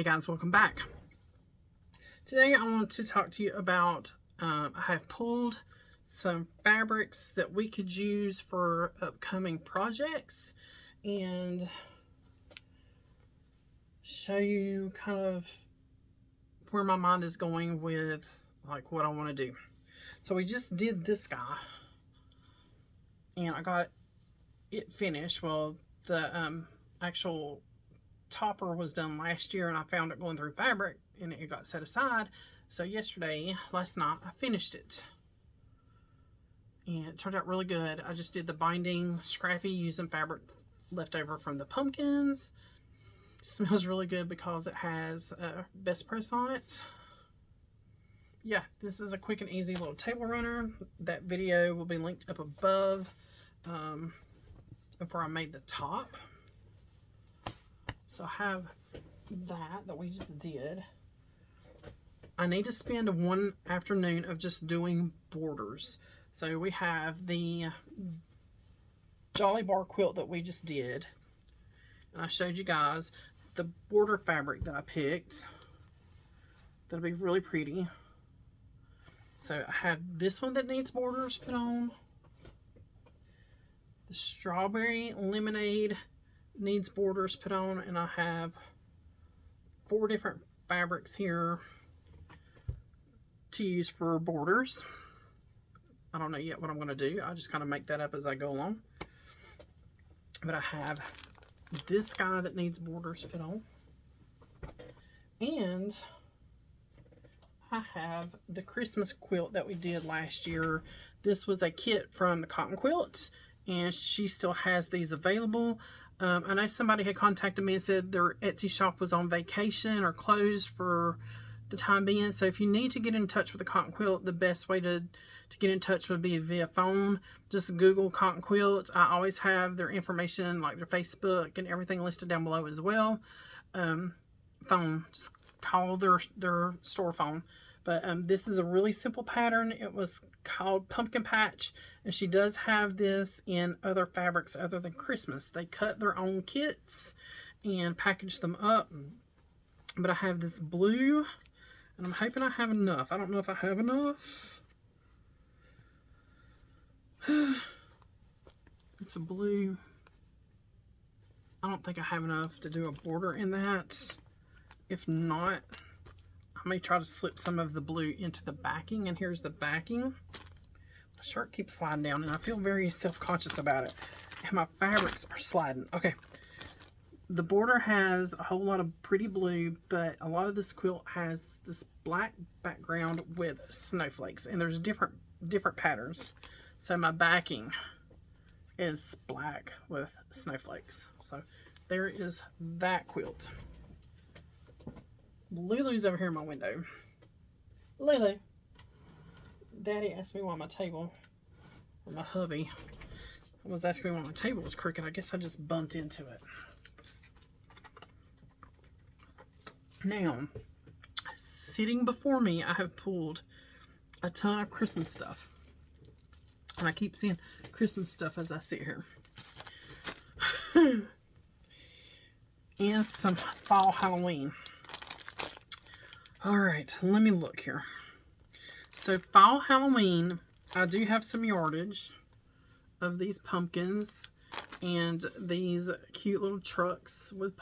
Hey guys, welcome back. Today I want to talk to you about, I have pulled some fabrics that we could use for upcoming projects and show you kind of where my mind is going with like what I want to do. So we just did this guy and I got it finished. Well, the actual topper was done last year and I found it going through fabric and it got set aside. So last night, I finished it. And it turned out really good. I just did the binding scrappy using fabric left over from the pumpkins. It smells really good because it has best press on it. Yeah, this is a quick and easy little table runner. That video will be linked up above before I made the top. So I have that we just did. I need to spend one afternoon of just doing borders. So we have the Jolly Bar quilt that we just did. And I showed you guys the border fabric that I picked. That'll be really pretty. So I have this one that needs borders put on. The Strawberry Lemonade needs borders put on, and I have 4 different fabrics here to use for borders. I don't know yet what I'm going to do. I just kind of make that up as I go along. But I have this guy that needs borders put on, and I have the Christmas quilt that we did last year. This was a kit from the Cotton Quilt, and she still has these available. I know somebody had contacted me and said their Etsy shop was on vacation or closed for the time being. So if you need to get in touch with the Cotton Quilt, the best way to get in touch would be via phone. Just Google Cotton Quilt. I always have their information, like their Facebook and everything, listed down below as well. Phone, just call their store phone. But this is a really simple pattern. It was called Pumpkin Patch, and she does have this in other fabrics other than Christmas. They cut their own kits and package them up. But I have this blue, and I'm hoping I have enough. I don't know if I have enough. It's a blue. I don't think I have enough to do a border in that. If not, I may try to slip some of the blue into the backing, and here's the backing. My shirt keeps sliding down, and I feel very self-conscious about it. And my fabrics are sliding. Okay. The border has a whole lot of pretty blue, but a lot of this quilt has this black background with snowflakes, and there's different patterns. So my backing is black with snowflakes. So there is that quilt. Lulu's over here in my window. Lulu. Daddy asked me why my table, or my hubby, was asking me why my table was crooked. I guess I just bumped into it. Now, sitting before me, I have pulled a ton of Christmas stuff. And I keep seeing Christmas stuff as I sit here. And some fall Halloween. Alright, let me look here. So fall Halloween, I do have some yardage of these pumpkins and these cute little trucks with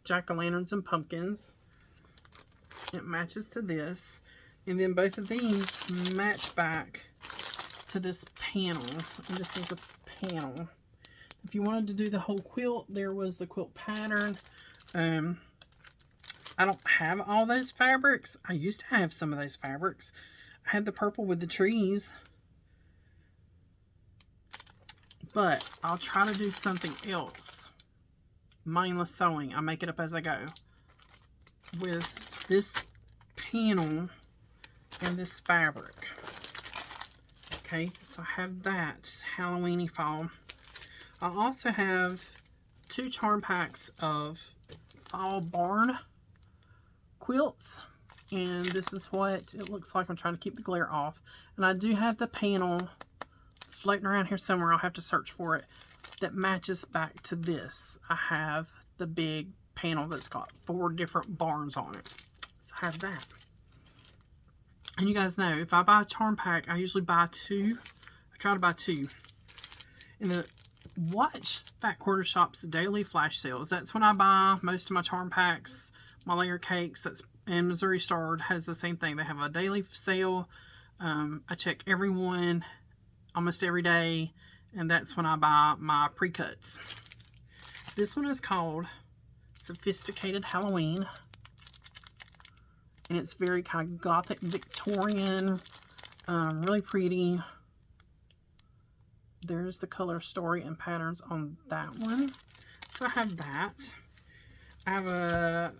jack-o'-lanterns and pumpkins. It matches to this. And then both of these match back to this panel. And this is a panel. If you wanted to do the whole quilt, there was the quilt pattern. I don't have all those fabrics. I used to have some of those fabrics. I had the purple with the trees. But I'll try to do something else. Mindless sewing. I make it up as I go. With this panel and this fabric. Okay, so I have that Halloween-y fall. I also have 2 charm packs of fall barn quilts, and this is what it looks like. I'm trying to keep the glare off, and I do have the panel floating around here somewhere. I'll have to search for it, that matches back to this. I have the big panel that's got 4 different barns on it. So I have that. And you guys know, if I buy a charm pack, I usually buy 2. I try to buy 2. And then watch Fat Quarter Shop's daily flash sales. That's when I buy most of my charm packs, my layer cakes. And Missouri Star has the same thing. They have a daily sale. I check every one almost every day. And that's when I buy my pre-cuts. This one is called Sophisticated Halloween. And it's very kind of gothic Victorian, really pretty. There's the color story and patterns on that one. So I have that. I have a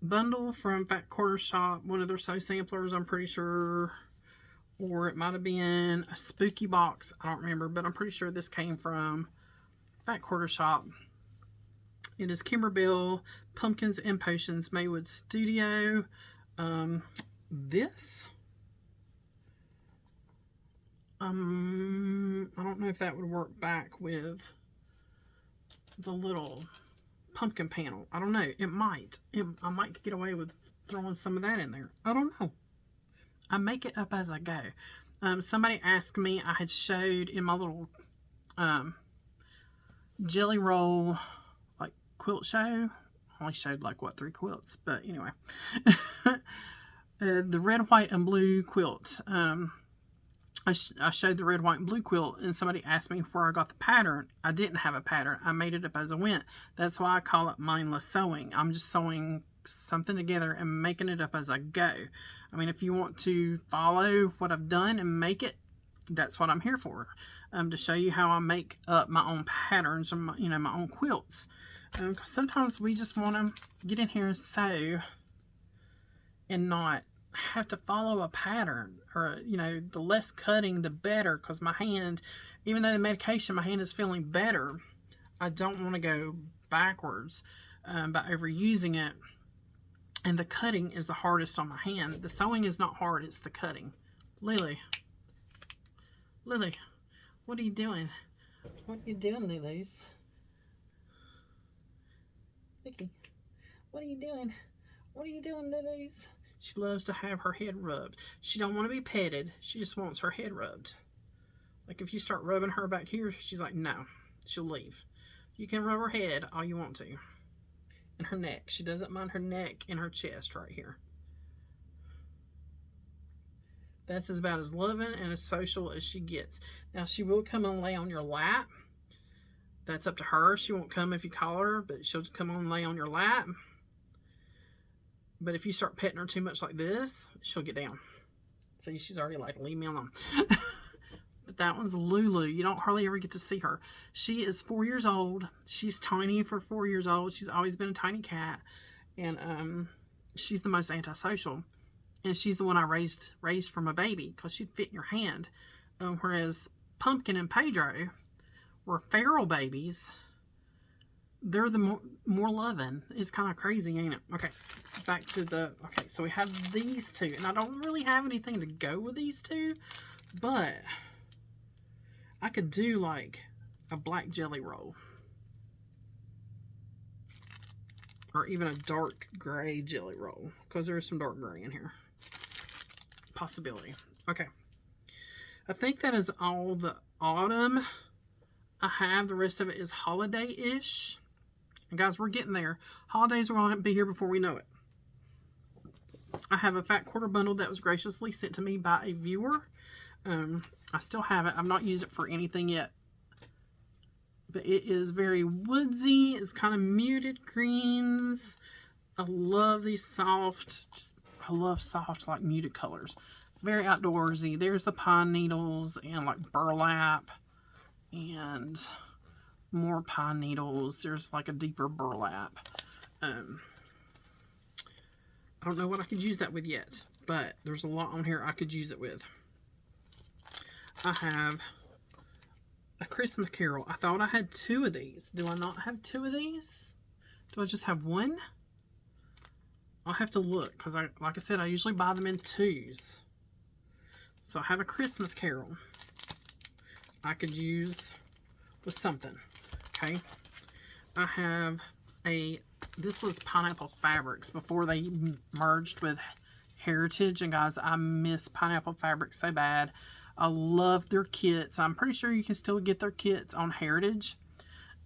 bundle from Fat Quarter Shop, one of their sew samplers, I'm pretty sure. Or it might have been a spooky box. I don't remember, but I'm pretty sure this came from Fat Quarter Shop. It is Kimberbill Pumpkins and Potions Maywood Studio. This, I don't know if that would work back with the little pumpkin panel. I don't know. It might. I might get away with throwing some of that in there. I don't know. I make it up as I go. Somebody asked me, I had showed in my little jelly roll quilt show. I only showed like what, 3 quilts, but anyway. The red, white, and blue quilt. I showed the red, white, and blue quilt, and somebody asked me where I got the pattern. I didn't have a pattern. I made it up as I went. That's why I call it mindless sewing. I'm just sewing something together and making it up as I go. I mean, if you want to follow what I've done and make it, that's what I'm here for. To show you how I make up my own patterns and my, my own quilts. Because sometimes we just want to get in here and sew and not have to follow a pattern, or the less cutting the better, because my hand, even though the medication, my hand is feeling better, I don't want to go backwards by overusing it. And the cutting is the hardest on my hand. The sewing is not hard, it's the cutting. Lily, what are you doing? What are you doing, Lilies? Vicky, what are you doing? What are you doing, Lilies? She loves to have her head rubbed. She don't want to be petted. She just wants her head rubbed. Like if you start rubbing her back here, she's like, no, she'll leave. You can rub her head all you want to. And her neck. She doesn't mind her neck and her chest right here. That's about as loving and as social as she gets. Now she will come and lay on your lap. That's up to her. She won't come if you call her, but she'll come on and lay on your lap. But if you start petting her too much like this, she'll get down. See, she's already like, leave me alone. But that one's Lulu. You don't hardly ever get to see her. She is 4 years old. She's tiny for 4 years old. She's always been a tiny cat. And she's the most antisocial. And she's the one I raised from a baby, because she'd fit in your hand. Whereas Pumpkin and Pedro were feral babies. They're the more loving. It's kind of crazy, ain't it? Okay, back to okay, so we have these 2. And I don't really have anything to go with these 2. But I could do like a black jelly roll. Or even a dark gray jelly roll. Because there is some dark gray in here. Possibility. Okay. I think that is all the autumn I have. The rest of it is holiday-ish. And guys, we're getting there. Holidays are going to be here before we know it. I have a Fat Quarter bundle that was graciously sent to me by a viewer. I still have it. I've not used it for anything yet. But it is very woodsy. It's kind of muted greens. I love these soft, I love soft, like muted colors. Very outdoorsy. There's the pine needles and like burlap. And more pine needles. There's like a deeper burlap. I don't know what I could use that with yet. But there's a lot on here I could use it with. I have a Christmas Carol. I thought I had 2 of these. Do I not have 2 of these? Do I just have 1? I'll have to look, because like I said, I usually buy them in 2s. So I have a Christmas Carol I could use with something. Okay. I have this was Pineapple Fabrics before they merged with Heritage. And guys, I miss Pineapple Fabrics so bad. I love their kits. I'm pretty sure you can still get their kits on Heritage.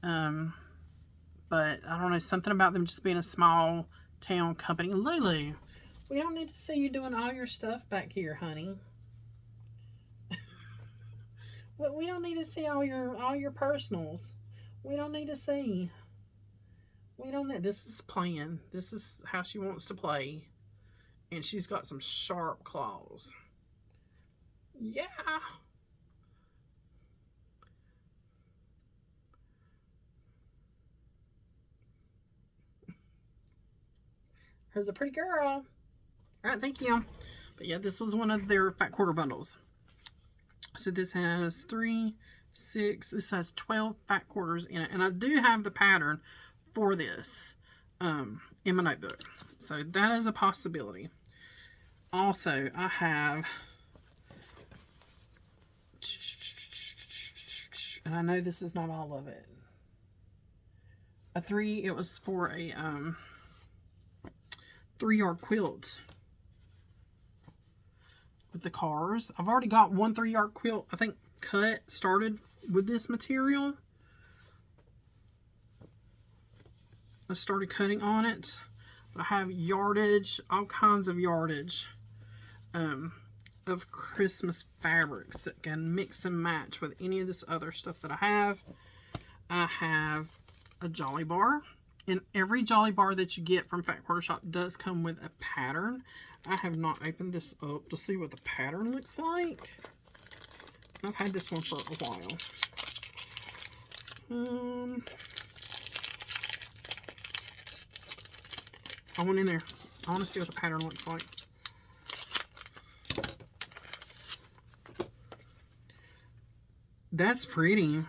But I don't know, something about them just being a small town company. Lulu, we don't need to see you doing all your stuff back here, honey. Well, we don't need to see all your personals. We don't need to see. We don't need. This is playing. This is how she wants to play. And she's got some sharp claws. Yeah. Here's a pretty girl. All right, thank you. But yeah, this was one of their fat quarter bundles. So this has 3, 6, this has 12 fat quarters in it. And I do have the pattern for this in my notebook. So that is a possibility. Also, I have, and I know this is not all of it, it was for a 3-yard quilt with the cars. I've already got one 3-yard quilt, I think, started with this material. I started cutting on it. But I have yardage, all kinds of yardage of Christmas fabrics that can mix and match with any of this other stuff that I have. I have a Jolly Bar. And every Jolly Bar that you get from Fat Quarter Shop does come with a pattern. I have not opened this up to see what the pattern looks like. I've had this one for a while. I went in there. I want to see what the pattern looks like. That's pretty.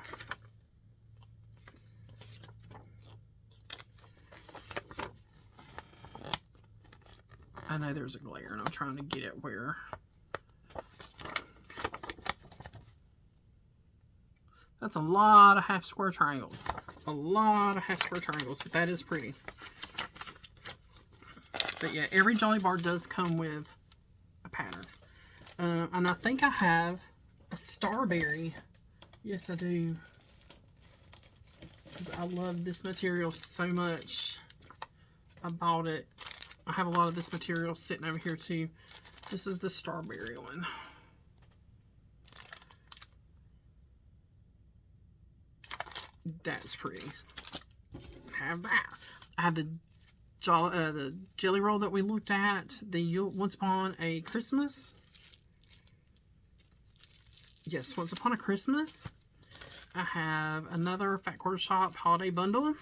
I know there's a glare and I'm trying to get it where. That's a lot of half square triangles. A lot of half square triangles, but that is pretty. But yeah, every Jolly Bar does come with a pattern. And I think I have a Starberry. Yes, I do. Because I love this material so much. I bought it. I have a lot of this material sitting over here too. This is the Starberry one. That's pretty. I have that. I have the jelly roll that we looked at. The Once Upon a Christmas. Yes, Once Upon a Christmas. I have another Fat Quarter Shop holiday bundle.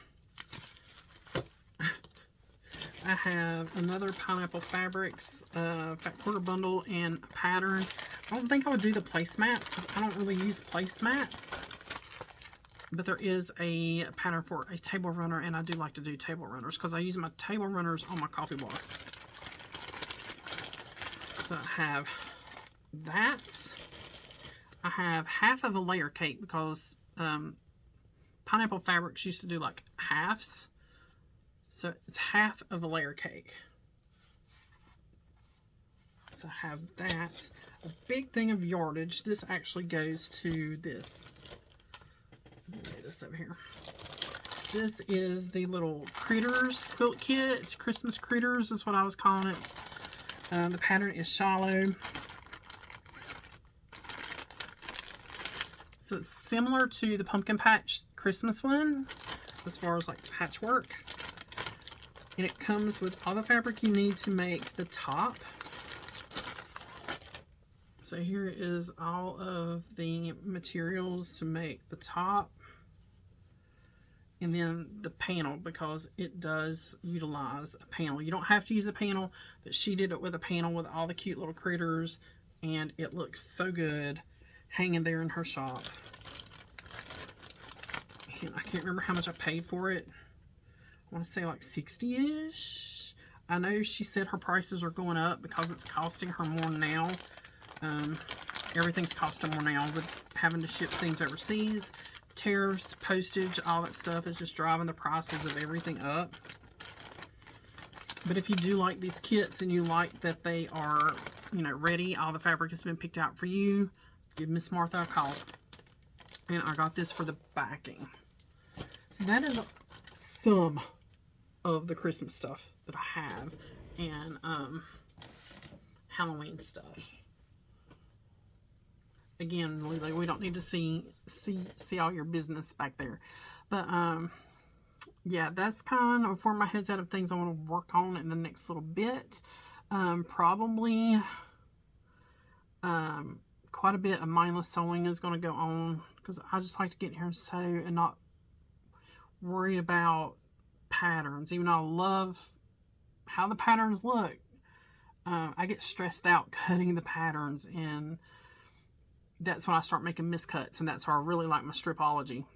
I have another Pineapple Fabrics Fat Quarter bundle and a pattern. I don't think I would do the placemats because I don't really use placemats. But there is a pattern for a table runner, and I do like to do table runners because I use my table runners on my coffee bar. So I have that. I have half of a layer cake because Pineapple Fabrics used to do like halves. So it's half of a layer cake. So I have that. A big thing of yardage. This actually goes to this. Let me lay this over here. This is the little Critters quilt kit. It's Christmas Critters is what I was calling it. The pattern is shallow. So it's similar to the Pumpkin Patch Christmas one as far as like patchwork. And it comes with all the fabric you need to make the top. So here is all of the materials to make the top. And then the panel, because it does utilize a panel. You don't have to use a panel, but she did it with a panel with all the cute little critters. And it looks so good hanging there in her shop. I can't remember how much I paid for it. I want to say like 60-ish. I know she said her prices are going up because it's costing her more now. Everything's costing more now with having to ship things overseas. tariffs, postage, all that stuff is just driving the prices of everything up. But if you do like these kits and you like that they are, you know, ready, all the fabric has been picked out for you, give Miss Martha a call. And I got this for the backing. So that is some of the Christmas stuff that I have, and Halloween stuff. Again, Lily, we don't need to see all your business back there. But yeah, that's kind of where my head's at of things I want to work on in the next little bit. Probably quite a bit of mindless sewing is going to go on, because I just like to get in here and sew and not worry about patterns. Even though I love how the patterns look, I get stressed out cutting the patterns, and that's when I start making miscuts, and that's why I really like my stripology.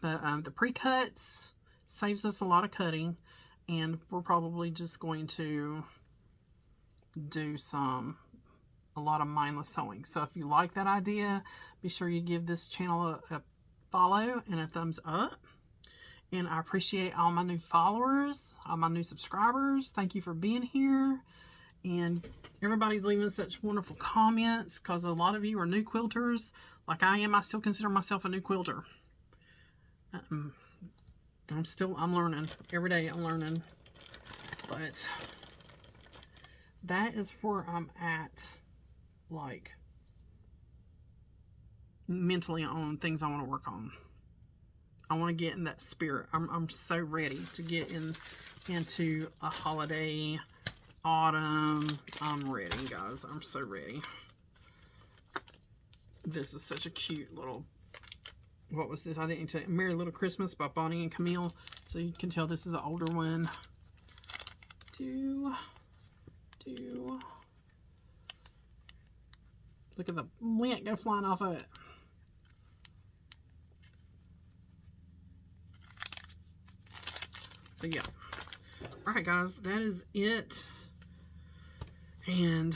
But the pre-cuts saves us a lot of cutting, and we're probably just going to do a lot of mindless sewing. So if you like that idea, be sure you give this channel a follow and a thumbs up. And I appreciate all my new followers, all my new subscribers. Thank you for being here. And everybody's leaving such wonderful comments, because a lot of you are new quilters. Like I am, I still consider myself a new quilter. I'm learning. Every day I'm learning. But that is where I'm at, like, mentally on things I want to work on. I want to get in that spirit. I'm so ready to get into a holiday, autumn. I'm ready, guys. I'm so ready. This is such a cute little, what was this? I didn't tell you. Merry Little Christmas by Bonnie and Camille. So you can tell this is an older one. Look at the lint go flying off of it. So yeah. Alright guys, that is it. And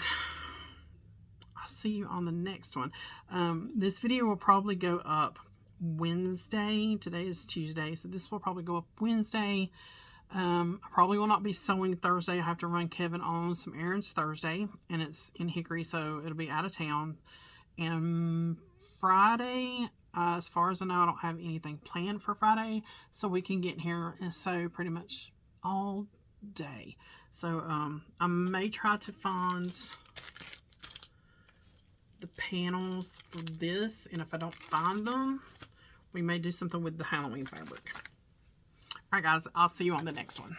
I'll see you on the next one. This video will probably go up Wednesday. Today is Tuesday, so this will probably go up Wednesday. I probably will not be sewing Thursday. I have to run Kevin on some errands Thursday, and it's in Hickory, so it'll be out of town. And Friday, as far as I know, I don't have anything planned for Friday, so we can get in here and sew pretty much all day. So I may try to find the panels for this, and if I don't find them, we may do something with the Halloween fabric. Alright guys, I'll see you on the next one.